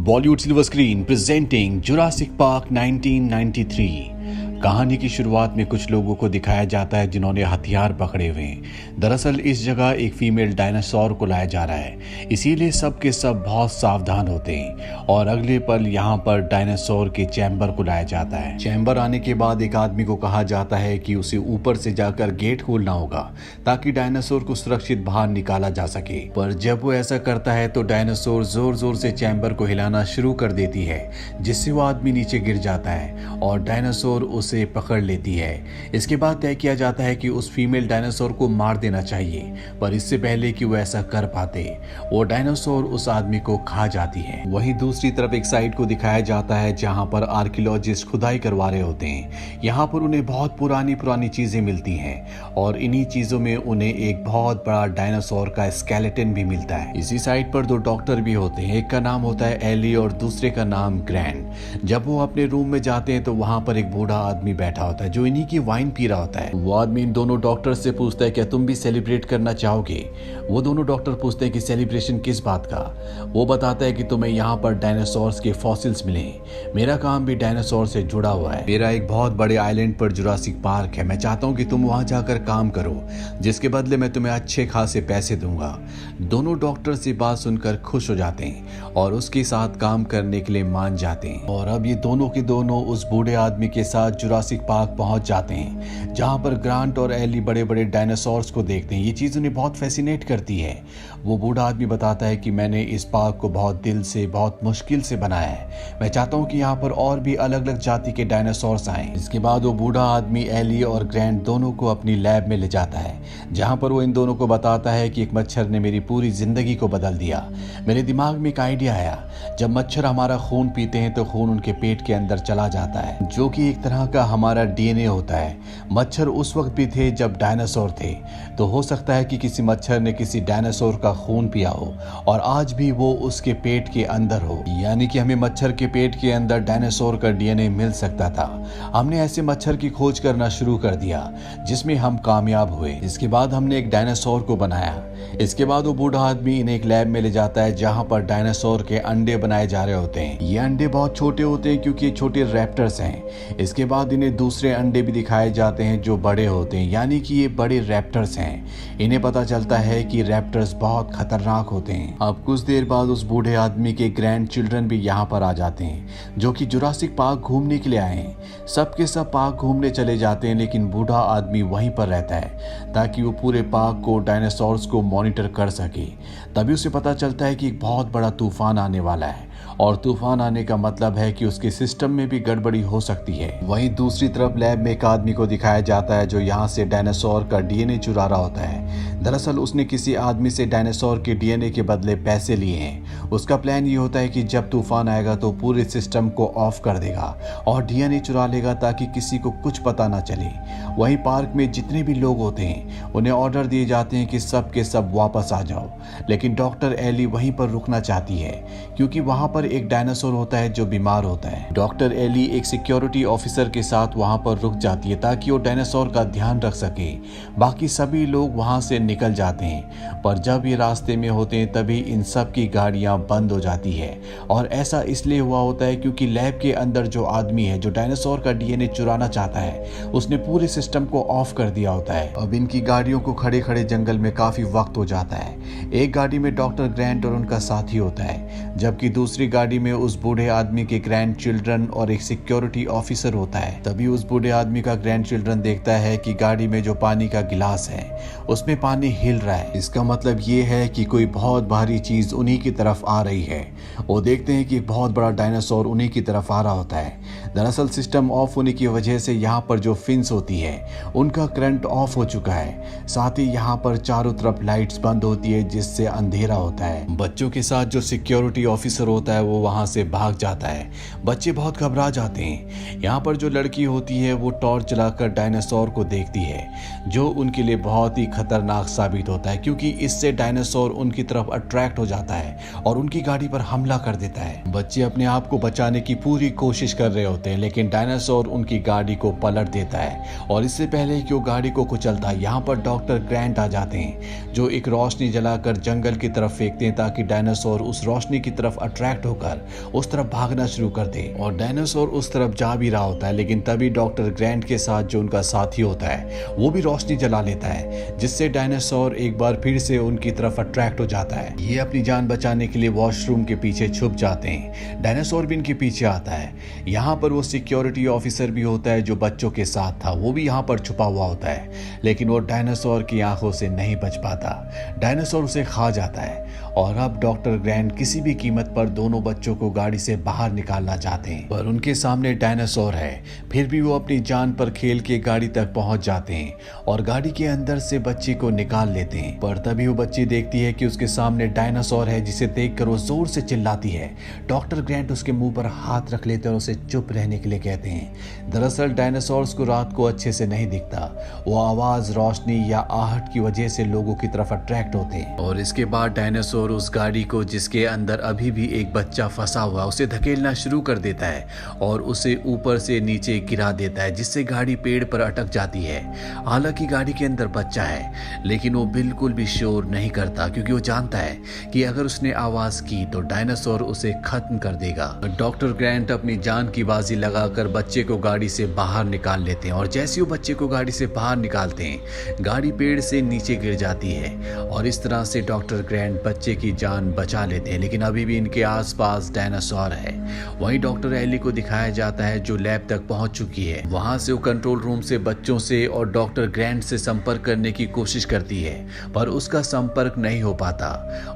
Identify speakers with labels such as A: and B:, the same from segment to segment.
A: Bollywood silver screen presenting Jurassic park 1993। कहानी की शुरुआत में कुछ लोगों को दिखाया जाता है जिन्होंने हथियार पकड़े हुए हैं। दरअसल इस जगह एक फीमेल डायनासोर को लाया जा रहा है, इसीलिए सब के सब बहुत सावधान होते हैं और अगले पल यहाँ पर डायनासोर के चैम्बर को लाया जाता है। चैम्बर आने के बाद एक आदमी को कहा जाता है कि उसे ऊपर से जाकर गेट खोलना होगा ताकि डायनासोर को सुरक्षित बाहर निकाला जा सके। पर जब वो ऐसा करता है तो डायनासोर जोर जोर से चैम्बर को हिलाना शुरू कर देती है, जिससे वो आदमी नीचे गिर जाता है और डायनासोर उसे पकड़ लेती है। इसके बाद तय किया जाता है कि उस फीमेल डायनासोर को मार देना चाहिए, पर इससे पहले कि वो ऐसा कर पाते वो डायनासोर उस आदमी को खा जाती है। वहीं दूसरी तरफ एक साइट को दिखाया जाता है जहां पर आर्कियोलॉजिस्ट खुदाई करवा रहे होते हैं। यहाँ पर उन्हें बहुत पुरानी चीजें मिलती हैं और इन्हीं चीजों में उन्हें एक बहुत बड़ा डायनासोर का स्केलेटन भी मिलता है। इसी साइट पर दो डॉक्टर भी होते हैं, एक का नाम होता है एली और दूसरे का नाम ग्रैंड। जब वो अपने रूम में जाते हैं तो वहां पर एक बूढ़ा आदमी बैठा होता है जो इन्हीं की वाइन पी रहा होता है। वो आदमी इन दोनों डॉक्टर से पूछता है क्या तुम भी सेलिब्रेट करना चाहोगे। वो दोनों डॉक्टर पूछते हैं कि सेलिब्रेशन किस बात का। वो बताता है कि तुम्हें यहाँ पर डायनासोर्स के फॉसिल्स मिले, मेरा काम भी डायनासोर से जुड़ा हुआ है। मेरा एक बहुत बड़े आइलैंड पर जुरासिक पार्क है, मैं चाहता हूँ कि तुम वहां जाकर काम करो, जिसके बदले मैं तुम्हें अच्छे खासे पैसे दूंगा। दोनों डॉक्टर से बात सुनकर खुश हो जाते हैं और उसके साथ काम करने के लिए मान जाते हैं। और अब ये दोनों के दोनों उस बूढ़े आदमी के साथ जुरासिक पार्क पहुंच जाते हैं, जहां पर ग्रांट और एली बड़े बड़े डायनासोर्स को देखते हैं। ये चीज उन्हें बहुत फैसिनेट करती है। वो बूढ़ा आदमी बताता है कि मैंने इस पार्क को बहुत दिल से, बहुत मुश्किल से बनाया है। मैं चाहता हूं कि यहाँ पर और भी अलग अलग जाति के डायनासोर्स आए। इसके बाद वो बूढ़ा आदमी एली और ग्रैंट दोनों को अपनी लैब में ले जाता है, जहां पर वो इन दोनों को बताता है कि एक मच्छर ने मेरी पूरी जिंदगी को बदल दिया। मेरे दिमाग में एक आइडिया आया, जब मच्छर हमारा खून पीते हैं तो खून उनके पेट के अंदर चला जाता है, जो कि एक तरह का हमारा डीएनए होता है। मच्छर उस वक्त भी थे जब डायनासोर थे, तो हो सकता है कि किसी मच्छर ने किसी डायनासोर का खून पिया हो और आज भी वो उसके पेट के अंदर हो, यानी कि हमें मच्छर के पेट के अंदर डायनासोर का डीएनए मिल सकता था। हमने ऐसे मच्छर की खोज करना शुरू कर दिया, जिसमें हम कामयाब हुए। इसके बाद हमने एक डायनासोर को बनाया। इसके बाद वो बूढ़ा आदमी इन्हें एक लैब में ले जाता है जहां पर डायनासोर के अंडे बनाए जा रहे होते हैं। ये अंडे बहुत छोटे होते हैं क्योंकि ये छोटे रैप्टर्स हैं। इसके बाद इन्हें दूसरे अंडे भी दिखाए जाते हैं जो बड़े होते हैं, यानी कि ये बड़े रैप्टर्स हैं। इन्हें पता चलता है कि रैप्टर्स बहुत खतरनाक होते हैं। अब कुछ देर बाद उस बूढ़े आदमी के ग्रैंड चिल्ड्रन भी यहाँ पर आ जाते हैं, जो कि जुरासिक पार्क घूमने के लिए आए हैं। सबके सब पार्क घूमने चले जाते हैं, लेकिन बूढ़ा आदमी वहीं पर रहता है ताकि वो पूरे पार्क को, डायनासोर्स को मॉनिटर कर सके। तभी उसे पता चलता है कि एक बहुत बड़ा तूफान आने वाला है और तूफान आने का मतलब है कि उसके सिस्टम में भी गड़बड़ी हो सकती है। वहीं दूसरी तरफ लैब में एक आदमी को दिखाया जाता है जो यहाँ से डायनासोर का डीएनए चुरा रहा होता है। दरअसल उसने किसी आदमी से डायनासोर के डीएनए के बदले पैसे लिए हैं। उसका प्लान ये होता है कि जब तूफान आएगा तो पूरे सिस्टम को ऑफ कर देगा और डीएनए चुरा लेगा ताकि किसी को कुछ पता ना चले। वहीं पार्क में जितने भी लोग होते हैं उन्हें ऑर्डर दिए जाते हैं कि सब के सब वापस आ जाओ, लेकिन डॉक्टर एली वहीं पर रुकना चाहती है क्योंकि वहां पर एक डायनासोर होता है जो बीमार होता है। डॉक्टर एली एक सिक्योरिटी ऑफिसर के साथ वहां पर रुक जाती है ताकि वो डायनासोर का ध्यान रख सके। बाकी सभी लोग वहां से निकल जाते हैं, पर जब ये रास्ते में होते हैं तभी इन सब की गाड़ियां बंद हो जाती है। और ऐसा इसलिए हुआ होता है क्योंकि लैब के अंदर जो आदमी है जो डायनासोर का डीएनए चुराना चाहता है, उसने पूरे सिस्टम को ऑफ कर दिया होता है। अब इनकी गाड़ियों को खड़े खड़े जंगल में काफी वक्त हो जाता है। एक गाड़ी में डॉक्टर ग्रैंट और उनका साथी होता है, जबकि दूसरी गाड़ी में उस बूढ़े आदमी के ग्रैंड चिल्ड्रन और एक सिक्योरिटी ऑफिसर होता है। तभी उस बूढ़े आदमी का ग्रैंड चिल्ड्रन देखता है कि गाड़ी में जो पानी का गिलास है उसमें पानी हिल रहा है। इसका मतलब ये है कि कोई बहुत भारी चीज उन्हीं की तरफ आ रही है। वो देखते हैं कि एक बहुत बड़ा डायनासोर उन्हीं की तरफ आ रहा होता है। दरअसल सिस्टम ऑफ होने की वजह से यहाँ पर जो फिन्स होती है उनका करंट ऑफ हो चुका है। साथ ही यहाँ पर चारों तरफ लाइट्स बंद होती है जिससे अंधेरा होता है। बच्चों के साथ जो सिक्योरिटी ऑफिसर होता है वो वहां से भाग जाता है। बच्चे बहुत घबरा जाते हैं। यहाँ पर जो लड़की होती है वो टॉर्च जलाकर डायनासोर को देखती है, जो उनके लिए बहुत ही खतरनाक साबित होता है क्योंकि इससे डायनासोर उनकी तरफ अट्रैक्ट हो जाता है और उनकी गाड़ी पर हमला कर देता है। बच्चे अपने आप को बचाने की पूरी कोशिश कर रहे होते हैं, लेकिन डायनासोर उनकी गाड़ी को पलट देता है और इससे पहले कि वो गाड़ी को कुचलता है यहाँ पर डॉक्टर ग्रैंट आ जाते हैं, जो एक रोशनी जलाकर जंगल की तरफ फेंकते हैं ताकि डायनासोर उस रोशनी की तरफ अट्रैक्ट होकर उस तरफ भागना शुरू कर दे और डायनासोर उस तरफ जा भी रहा होता है, लेकिन तभी डॉक्टर ग्रैंट के साथ जो उनका साथी होता है वो भी रोशनी जला लेता है, जिससे डायनासोर एक बार फिर से उनकी तरफ अट्रैक्ट हो जाता है। ये अपनी जान बचाने के लिए वॉशरूम के पीछे छुप जाते हैं। डायनासोर भी इनके पीछे आता है। यहाँ पर वो सिक्योरिटी ऑफिसर भी होता है जो बच्चों के साथ था, वो भी यहाँ पर छुपा हुआ होता है, लेकिन वो डायनासोर की आंखों से नहीं बच पाता। डायनासोर उसे खा जाता है और अब डॉक्टर ग्रैंट किसी भी कीमत पर दोनों बच्चों को गाड़ी से बाहर निकालना चाहते हैं, पर उनके सामने डायनासोर है। फिर भी वो अपनी जान पर खेल के गाड़ी तक पहुंच जाते हैं और गाड़ी के अंदर से बच्चे को निकाल लेते हैं, पर तभी वो बच्ची देखती है कि उसके सामने डायनासोर है, जिसे देखकर वो जोर से चिल्लाती है। डॉक्टर ग्रैंट उसके मुंह पर हाथ रख लेते और उसे चुप रहने के लिए कहते हैं। दरअसल डायनासोर्स को रात को अच्छे से नहीं दिखता, वो आवाज, रोशनी या आहट की वजह से लोगों की तरफ अट्रैक्ट होते हैं। और इसके बाद डायनासोर उस गाड़ी को, जिसके अंदर अभी भी एक बच्चा फंसा हुआ, उसे धकेलना शुरू कर देता है और उसे ऊपर से नीचे गिरा देता है, जिससे गाड़ी पेड़ पर अटक जाती है। हालांकि गाड़ी के अंदर बच्चा है, लेकिन वो बिल्कुल भी शोर नहीं करता, क्योंकि वो जानता है कि अगर उसने आवाज की तो डायनासोर उसे खत्म कर देगा। डॉक्टर ग्रैंट अपनी जान की बाजी लगाकर बच्चे को गाड़ी से बाहर निकाल लेते हैं और जैसे वो बच्चे को गाड़ी से बाहर निकालते हैं, गाड़ी पेड़ से नीचे गिर जाती है और इस तरह से डॉक्टर ग्रैंट बच्चे की जान बचा लेते हैं। लेकिन अभी भी इनके आसपास डायनासोर है। वहीं डॉक्टर एली को दिखाया जाता है जो लैब तक पहुंच चुकी है। वहां से वो कंट्रोल रूम से बच्चों से और डॉक्टर ग्रैंट से संपर्क करने की कोशिश करती है, पर उसका संपर्क नहीं हो पाता।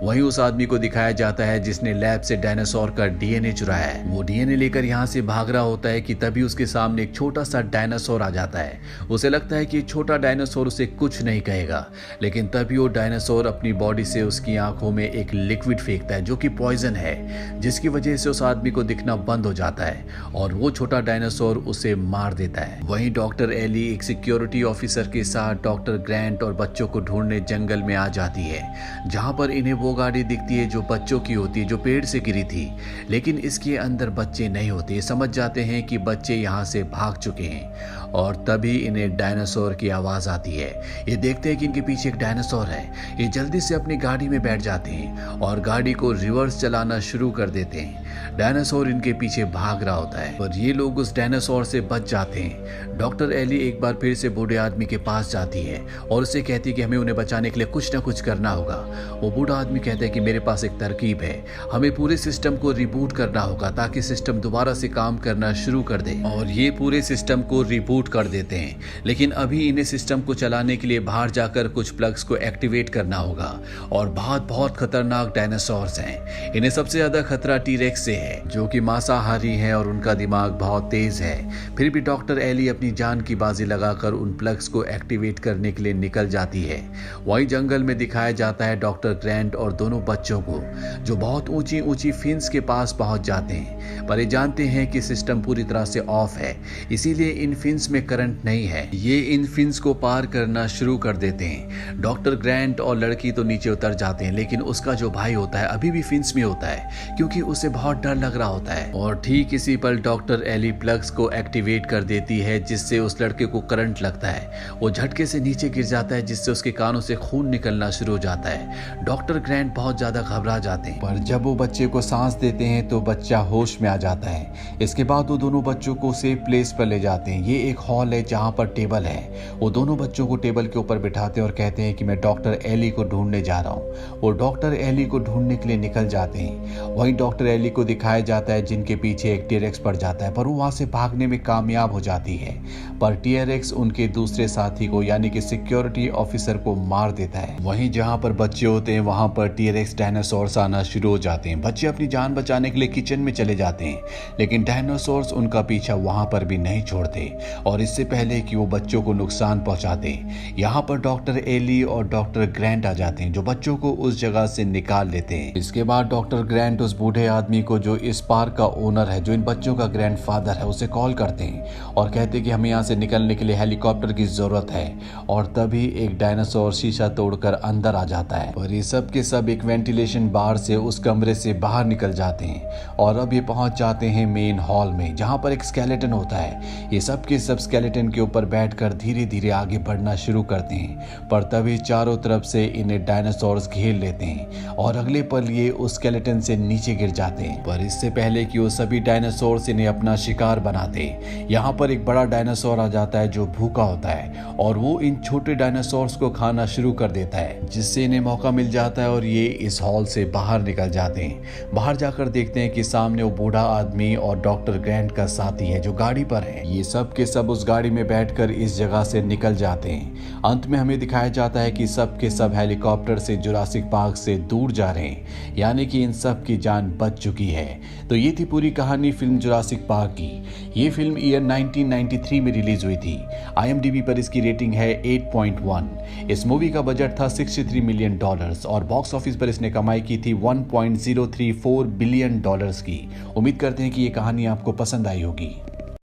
A: वहीं उस आदमी को दिखाया जाता है जिसने लैब से डायनासोर का डीएनए चुराया है। वो डीएनए लेकर यहाँ से भाग रहा होता है कि तभी उसके सामने एक छोटा सा डायनासोर आ जाता है। उसे लगता है कि छोटा डायनासोर उसे कुछ नहीं कहेगा, लेकिन तभी वो डायनासोर अपनी बॉडी से उसकी आंखों में एक लिक्विड फेंकता है जो कि पॉइजन है, जिसकी वजह से उस आदमी को दिखना बंद हो जाता है और वो छोटा डायनासोर उसे मार देता है। वहीं डॉक्टर एली एक सिक्योरिटी ऑफिसर के साथ डॉक्टर ग्रैंट और बच्चों को ढूंढने जंगल में आ जाती है, जहां पर इन्हें वो गाड़ी दिखती है जो बच्चों की होती है, जो पेड़ से गिरी थी, लेकिन इसके अंदर बच्चे नहीं होते। ये समझ जाते हैं कि बच्चे यहाँ से भाग चुके हैं और तभी इन्हें डायनासोर की आवाज आती है। ये देखते हैं कि इनके पीछे एक डायनासोर है। ये जल्दी से अपनी गाड़ी में बैठ जाते हैं और गाड़ी को रिवर्स चलाना शुरू कर देते हैं। डायनासोर इनके पीछे भाग रहा होता है, पर ये लोग उस डायनासोर से बच जाते हैं। डॉक्टर एली एक बार फिर से बूढ़े आदमी के पास जाती है और उसे कहती है कि हमें उन्हें बचाने के लिए कुछ ना कुछ करना होगा। वो बूढ़ा आदमी कहता है कि मेरे पास एक तरकीब है, हमें पूरे सिस्टम को रिबूट करना होगा ताकि सिस्टम दोबारा से काम करना शुरू कर दे। और ये पूरे सिस्टम को रिबूट कर देते हैं, लेकिन अभी इन्हें सिस्टम को चलाने के लिए बाहर जाकर कुछ प्लग्स को एक्टिवेट करना होगा। और बहुत खतरनाक डायनासोर्स हैं। इन्हें सबसे ज्यादा खतरा टी-रेक्स से है, जो कि मांसाहारी है और उनका दिमाग बहुत तेज है। फिर भी डॉक्टर एली अपनी जान की बाजी लगाकर उन प्लग्स को एक्टिवेट करने के लिए निकल जाती है। वहीं जंगल में दिखाया जाता है डॉक्टर ग्रैंट और दोनों बच्चों को, जो बहुत ऊंची ऊंची फिन्स के पास पहुंच जाते हैं, पर ये जानते हैं कि सिस्टम पूरी तरह से ऑफ है, इसीलिए इन फिन्स में करंट नहीं है। ये इन फिन्स को पार करना शुरू कर देते हैं। डॉक्टर ग्रैंट और लड़की तो नीचे उतर जाते हैं, लेकिन उसका जो भाई होता है अभी भी फिन्स में होता है, क्योंकि उसे बहुत डर लग रहा होता है। और ठीक इसी पर डॉक्टर एली प्लग्स को एक्टिवेट कर देती है, जिससे उस लड़के को करंट लगता है। वो झटके से नीचे गिर जाता है, जिससे उसके कानों से खून निकलना शुरू हो जाता है। डॉक्टर ग्रैंट बहुत ज्यादा घबरा जाते हैं, पर जब वो बच्चे को सांस देते हैं तो बच्चा होश में आ जाता है। इसके बाद वो दोनों बच्चों को सेफ प्लेस पर ले जाते हैं। ये एक हॉल है जहाँ पर टेबल है। वो दोनों बच्चों को टेबल के ऊपर बिठाते हैं और कहते हैं कि मैं डॉक्टर एली को ढूंढने जा रहा हूँ। वो डॉक्टर एली को ढूंढने के लिए निकल जाते हैं। वहीं डॉक्टर एली को दिखाया जाता है जिनके पीछे एक टी-रेक्स पड़ जाता है, पर वो वहां से भागने में कामयाब हो जाती है, पर टी-रेक्स उनके दूसरे साथी को यानी कि सिक्योरिटी ऑफिसर को मार देता है। वहीं जहां पर बच्चे होते हैं वहां पर टी-रेक्स डायनासोर्स आना शुरू हो जाते हैं। बच्चे अपनी जान बचाने के लिए किचन में चले जाते हैं, लेकिन डायनासोर्स उनका पीछा वहां पर भी नहीं छोड़ते और इससे पहले कि वो बच्चों को नुकसान पहुंचाते, यहाँ पर डॉक्टर एली और डॉक्टर ग्रैंट आ जाते हैं, जो बच्चों को उस जगह से निकाल लेते हैं। इसके बाद डॉक्टर ग्रैंट उस बूढ़े आदमी को, जो इस पार्क का ओनर है, जो इन बच्चों का ग्रैंडफादर है, उसे कॉल करते हैं और कहते हैं कि हमें यहाँ से निकलने के लिए हेलीकॉप्टर की जरूरत है। और तभी एक डायनासोर शीशा तोड़कर अंदर आ जाता है और ये सब के सब एक वेंटिलेशन बार से उस कमरे से बाहर निकल जाते हैं और अब ये पहुंच जाते हैं मेन हॉल में, जहाँ पर एक स्केलेटन होता है। ये सब के सब सब स्केलेटन के ऊपर बैठकर धीरे धीरे आगे बढ़ना शुरू करते हैं, पर तभी चारों तरफ से इन्हें डायनासोर्स घेर लेते हैं और अगले पल ये उस स्केलेटन से नीचे गिर जाते हैं। पर इससे पहले कि वो सभी डायनासोर्स इन्हें अपना शिकार बनाते, यहाँ पर एक बड़ा डायनासोर आ जाता है जो भूखा होता है और वो इन छोटे डायनासोर्स को खाना शुरू कर देता है, जिससे इन्हें मौका मिल जाता है और ये इस हॉल से बाहर निकल जाते हैं। बाहर जाकर देखते हैं कि सामने वो बूढ़ा आदमी और डॉक्टर ग्रैंट का साथी है जो गाड़ी पर है। ये सब के सब उस गाड़ी में बैठकर इस जगह से निकल जाते हैं। अंत में हमें दिखाया जाता है कि सब के सब हेलीकॉप्टर से जुरासिक पार्क से दूर जा रहे हैं, यानी कि इन सब की जान बच चुकी है। तो ये थी पूरी कहानी फिल्म जुरासिक पार्क की। ये फिल्म ईयर 1993 में रिलीज हुई थी। IMDb पर इसकी रेटिंग है 8.1। इस मूवी का बजट था $63 मिलियन और बॉक्स ऑफिस पर इसने कमाई की थी $1.034 बिलियन की। उम्मीद करते हैं कि ये कहानी आपको पसंद आई होगी।